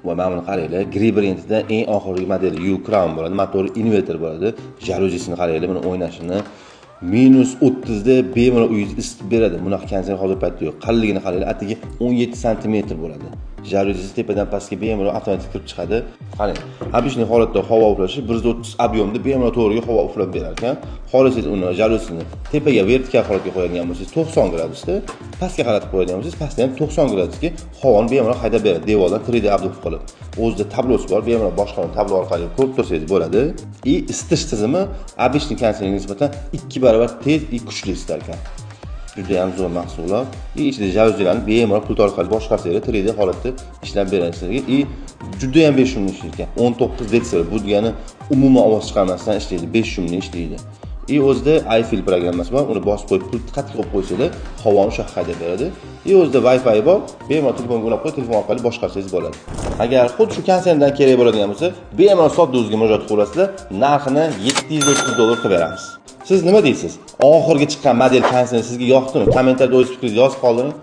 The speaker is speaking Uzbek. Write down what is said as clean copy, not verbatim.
va mana buni qaranglar, Gree brendida eng oxirgi modeli U-Crown bo'ladi, motor inverter bo'ladi. Jaluzisini qaranglar, buni o'ynashini -30 da bemalol uyingiz isitib beradi. Bunaqa konditsioner hozir paytda yo'q. Qalinligini qaranglar, atigi 17 sm bo'ladi. Jaluzisi tepadan pastga bemalol avtomatik kirib chiqadi. Qarang, обычный holatda havo uflashi 130 объемda bemalol to'g'riga havo uflab berar ekan. Xohlasangiz uni jaluzisini tepaga vertikal holatga qo'yadigan bo'lsangiz 90 gradusda, pastga qaratib qo'yadigan bo'lsangiz pastda ham 90 gradusga havoni bemalol haydab beradi. Devordan 3D obduk qilib. O'zida tablosi bor, bemalol boshqarma tablo orqali ko'rib tursangiz bo'ladi. Isitish tizimi обычный konditsionerga nisbatan 2 barobar tez va kuchli isitar ekan. Juda ham zo'r mahsulot. Ichida jaluzilarni bemalol pult orqali boshqarsangiz 3D holatda ishlab beradi sizlarga. Juda ham 5 shumli ishlaydi. 19 detsibel. Bu degani umuman ovoz chiqarmasdan ishlaydi. 5 shumli ishlaydi. O'zida iFill programmasi bor. Uni bosib qo'yib, pultni qattiq qo'yib qo'ysanglar, havoni o'sha haydab beradi. O'zida Wi-Fi bor. Bemalol telefonga ulab qo'yib, telefon orqali boshqarsangiz bo'ladi. Agar xuddi shu konditsionerdan kerak bo'ladigan bo'lsa, bemalol sodda o'zingizga murojaat qilib olasizlar. Narxini $730 qilib beramiz. Siz nima deysiz? Oxirgi chiqqan model konditsioner sizga yoqdimi? Kommentariyada o'z fikringizni yozib qoldiring.